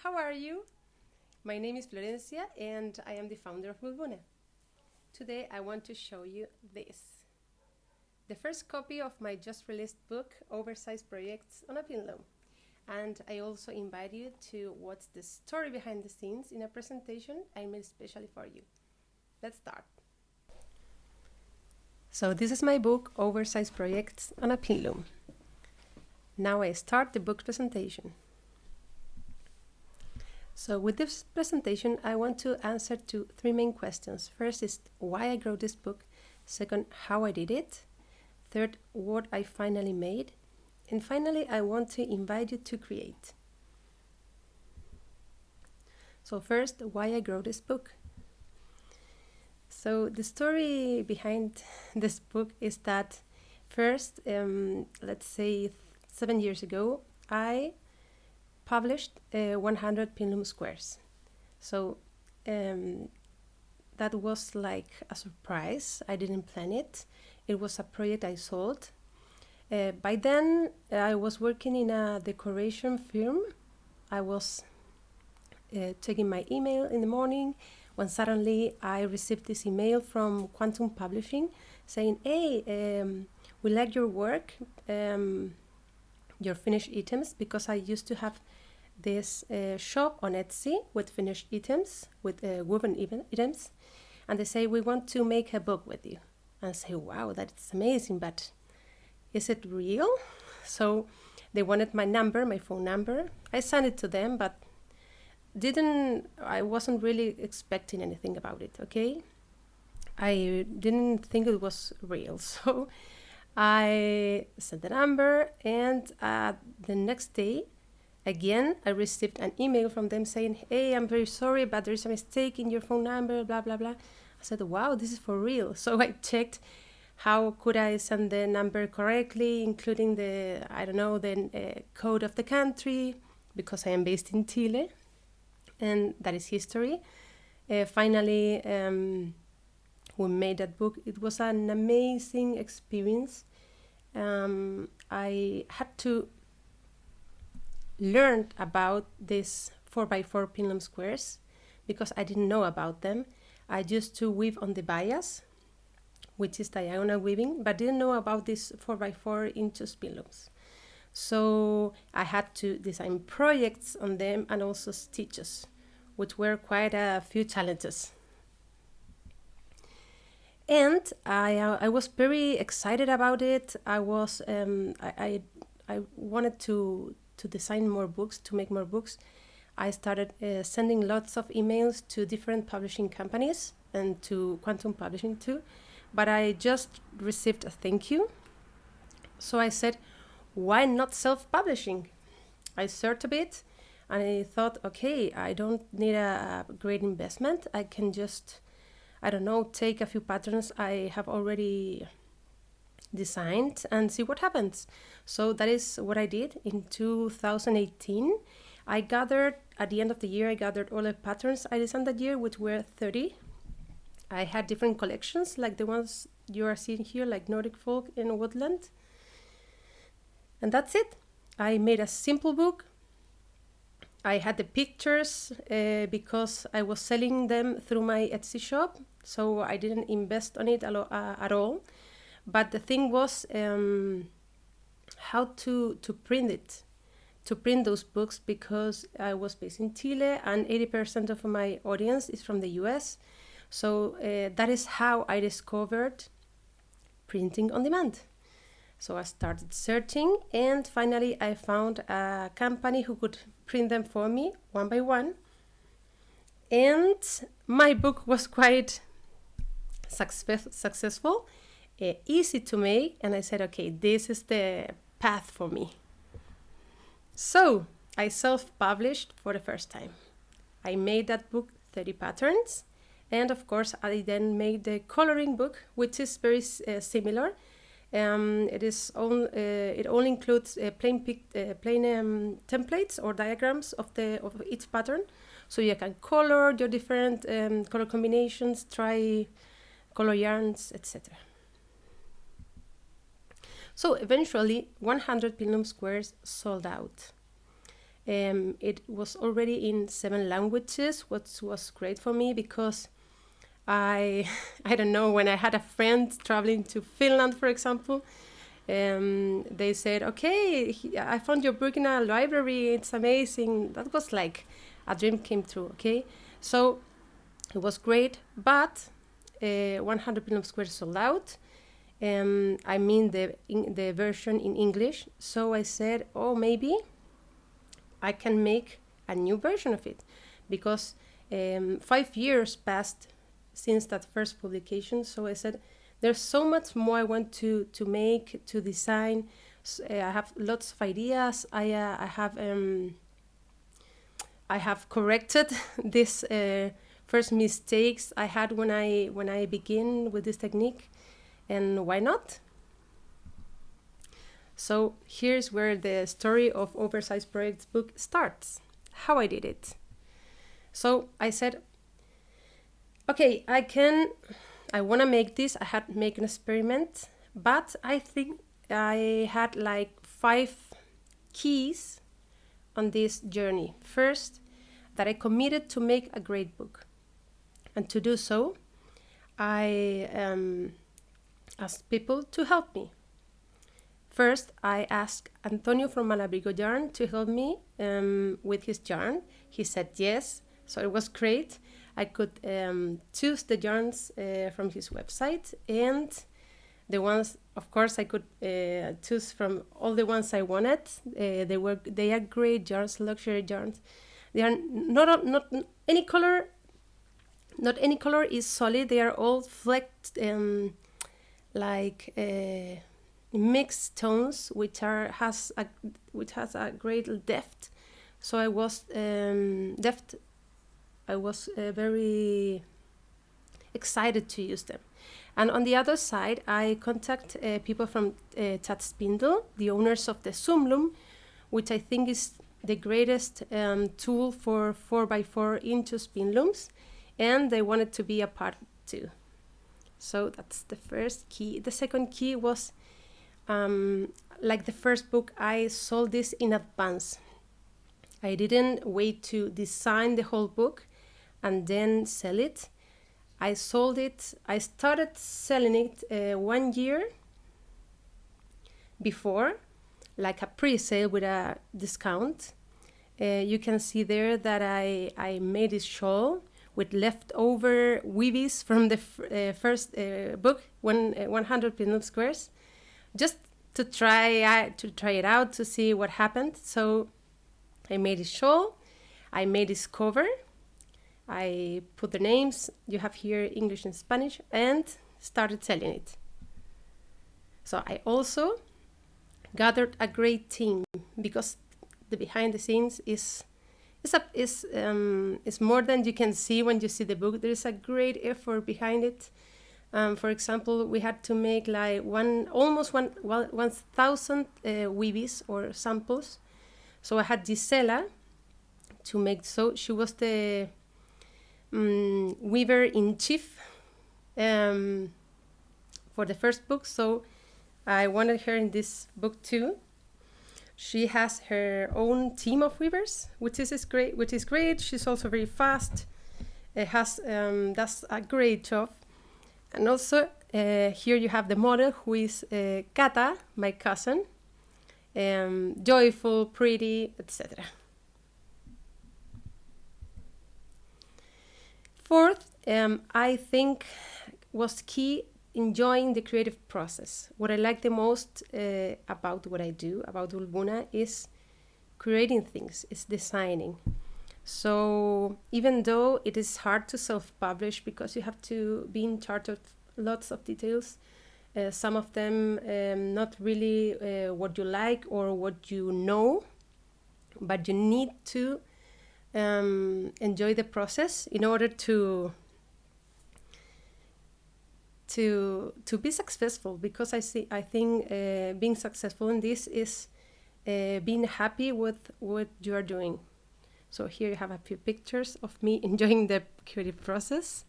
how are you? My name is Florencia and I am the founder of Mulbune. Today I want to show you this. The first copy of my just released book, Oversize Projects, on a Pin Loom. And I also invite you to watch the story behind the scenes in a presentation I made especially for you. Let's start. So this is my book, Oversize Projects, on a Pin Loom. Now I start the book presentation. So with this presentation, I want to answer to three main questions. First is why I wrote this book. Second, how I did it. Third, what I finally made. And finally, I want to invite you to create. So first, why I wrote this book. So the story behind this book is that first, let's say 7 years ago, I published 100 Pin Loom squares. So that was like a surprise. I didn't plan it. It was a project I sold. By then, I was working in a decoration firm. I was checking my email in the morning when suddenly I received this email from Quantum Publishing saying, hey, we like your work, your finished items, because I used to have this shop on Etsy with finished items, with woven items, and they say, we want to make a book with you. And I say, wow, that's amazing, but is it real? So they wanted my number, my phone number. I sent it to them, but I wasn't really expecting anything about it, okay? I didn't think it was real, so I sent the number, and the next day, again, I received an email from them saying, hey, I'm very sorry, but there is a mistake in your phone number, blah, blah, blah. I said, wow, this is for real. So I checked how could I send the number correctly, including the, the code of the country, because I am based in Chile, and that is history. Finally, we made that book. It was an amazing experience. I had to learn about these 4x4 Pin Loom squares because I didn't know about them. I used to weave on the bias, which is diagonal weaving, but didn't know about these 4x4 inches Pin Looms. So I had to design projects on them and also stitches, which were quite a few challenges. And I was very excited about it. I wanted to design more books, to make more books. I started sending lots of emails to different publishing companies and to Quantum Publishing too. But I just received a thank you. So I said, why not self-publishing? I searched a bit and I thought, okay, I don't need a great investment. I can just, take a few patterns I have already designed and see what happens. So that is what I did in 2018. At the end of the year, I gathered all the patterns I designed that year, which were 30. I had different collections, like the ones you are seeing here, like Nordic Folk and Woodland. And that's it. I made a simple book. I had the pictures because I was selling them through my Etsy shop, so I didn't invest on it at all. But the thing was how to print it, to print those books, because I was based in Chile and 80% of my audience is from the US. So that is how I discovered printing on demand. So I started searching and finally I found a company who could print them for me one by one. And my book was quite successful, easy to make, and I said, okay, this is the path for me. So I self-published for the first time. I made that book, 30 patterns, and of course I then made the coloring book, which is very similar. It only includes plain templates or diagrams of each pattern, so you can color your different color combinations, try color yarns, etc. So eventually 100 Pin Loom squares sold out. It was already in 7 languages, which was great for me because I don't know, when I had a friend traveling to Finland, for example, they said, okay, I found your book in a library, it's amazing. That was like a dream came true, okay? So it was great, but 100 Pin Loom Squares sold out. I mean the version in English. So I said, oh, maybe I can make a new version of it, because 5 years passed since that first publication. So I said, there's so much more I want to make, to design. I have lots of ideas. I have corrected this first mistakes I had when I begin with this technique, and why not? So here's where the story of Oversize Projects book starts, how I did it. So I said, okay, I want to make this. I had to make an experiment, but I think I had like 5 keys on this journey. First, that I committed to make a great book. And to do so, I asked people to help me. First, I asked Antonio from Malabrigo Yarn to help me with his yarn. He said yes, so it was great. I could choose the yarns from his website, and the ones, of course, I could choose from all the ones I wanted. They are great yarns, luxury yarns. They are not any color. Not any color is solid. They are all flecked, like mixed tones, which has a great depth. So I was very excited to use them. And on the other side, I contact people from Tat Spindle, the owners of the Zoom Loom, which I think is the greatest tool for 4x4 into spin looms, and they wanted to be a part too. So that's the first key. The second key was, like the first book, I sold this in advance. I didn't wait to design the whole book and then sell it. I sold it. I started selling it 1 year before, like a pre-sale with a discount. You can see there that I made this shawl with leftover weavies from the first book, 100 Pin Loom Squares, just to try it out to see what happened. So I made this shawl, I made this cover, I put the names, you have here English and Spanish, and started selling it. So I also gathered a great team, because the behind the scenes is more than you can see when you see the book. There is a great effort behind it. For example, we had to make like almost 1,000 weavies or samples. So I had Gisela to make. So she was the weaver in chief for the first book. So I wanted her in this book too. She has her own team of weavers, which is great. She's also very fast. Does a great job. And also here you have the model, who is Kata, my cousin. Joyful, pretty, etc. Fourth, I think was key, enjoying the creative process. What I like the most about what I do, about Ulbuna, is creating things, is designing. So even though it is hard to self-publish because you have to be in charge of lots of details, some of them not really what you like or what you know, but you need to enjoy the process in order to be successful, because I think being successful in this is being happy with what you are doing. So here you have a few pictures of me enjoying the creative process.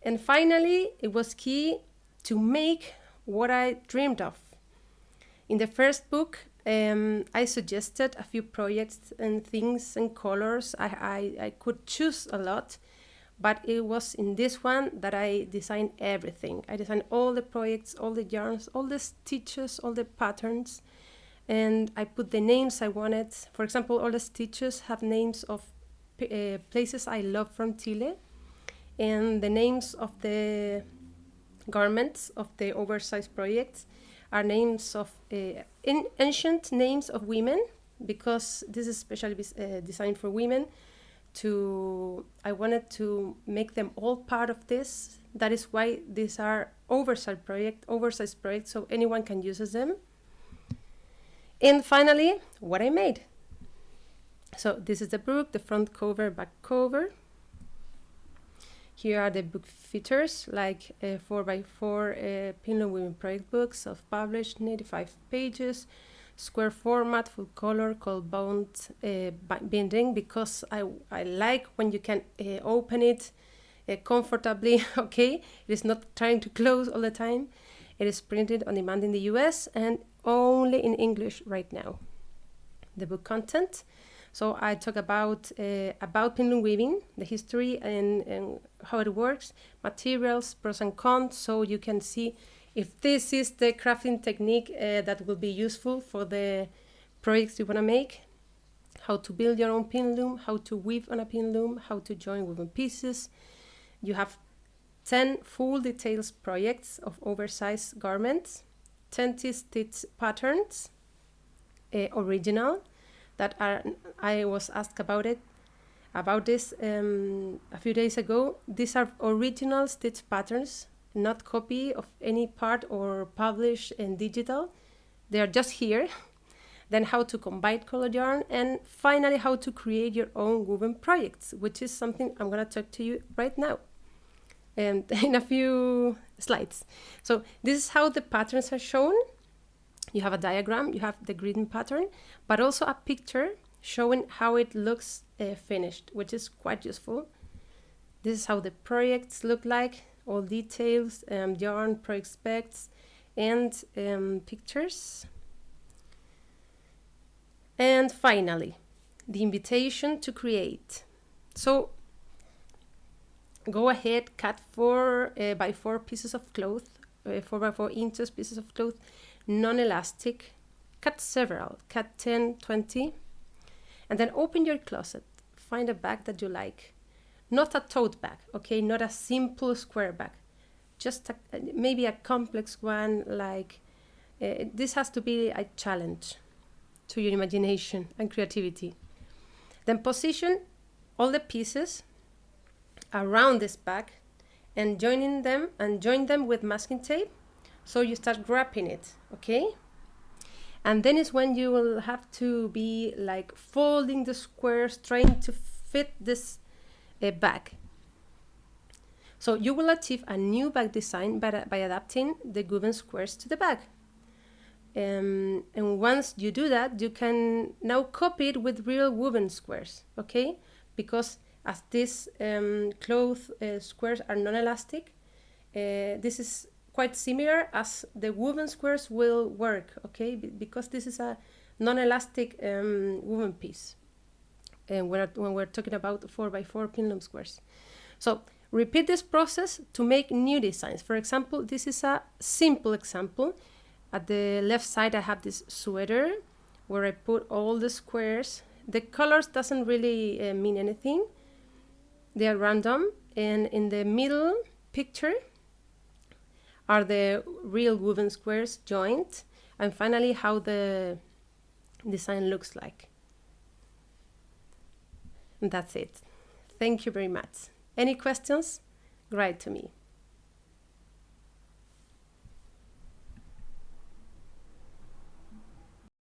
And finally, it was key to make what I dreamed of. In the first book, I suggested a few projects and things and colors. I could choose a lot, but it was in this one that I designed everything. I designed all the projects, all the yarns, all the stitches, all the patterns, and I put the names I wanted. For example, all the stitches have names of places I love from Chile, and the names of the garments of the Oversize Projects are names of ancient names of women, because this is especially designed for women. I wanted to make them all part of this. That is why these are oversized projects, so anyone can use them. And finally, what I made. So this is the book, the front cover, back cover. Here are the book features, like 4x4 Pin Loom Weaving Project books, self-published, 95 pages, square format, full color, called bound binding, because I like when you can open it comfortably, okay? It is not trying to close all the time. It is printed on demand in the US and only in English right now. The book content. So I talk about Pin Loom weaving, the history and how it works, materials, pros and cons, so you can see if this is the crafting technique that will be useful for the projects you want to make, how to build your own pin loom, how to weave on a pin loom, how to join woven pieces. You have 10 full details projects of oversized garments, 20 stitch patterns, original, that I was asked about this a few days ago. These are original stitch patterns, not copy of any part or published in digital. They are just here. Then how to combine colored yarn, and finally how to create your own woven projects, which is something I'm going to talk to you right now and in a few slides. So this is how the patterns are shown. You have a diagram, you have the greeting pattern, but also a picture showing how it looks finished, which is quite useful. This is how the projects look like, all details, yarn, project specs, and pictures. And finally, the invitation to create. So go ahead, cut 4x4 pieces of cloth, 4x4 inches pieces of cloth, non-elastic, cut several, cut 10, 20, and then open your closet, find a bag that you like. Not a tote bag, okay, not a simple square bag, just maybe a complex one, like this has to be a challenge to your imagination and creativity. Then position all the pieces around this bag and join them with masking tape. So you start wrapping it, okay? And then is when you will have to be like folding the squares, trying to fit this bag. So you will achieve a new bag design by adapting the woven squares to the bag. And once you do that, you can now copy it with real woven squares, okay? Because as these cloth squares are non-elastic, this is quite similar as the woven squares will work, okay? Because this is a non-elastic woven piece. And when we're talking about 4x4 pin loom squares. So repeat this process to make new designs. For example, this is a simple example. At the left side, I have this sweater where I put all the squares. The colors doesn't really mean anything. They are random. And in the middle picture are the real woven squares joined. And finally, how the design looks like. And that's it. Thank you very much. Any questions? Write to me.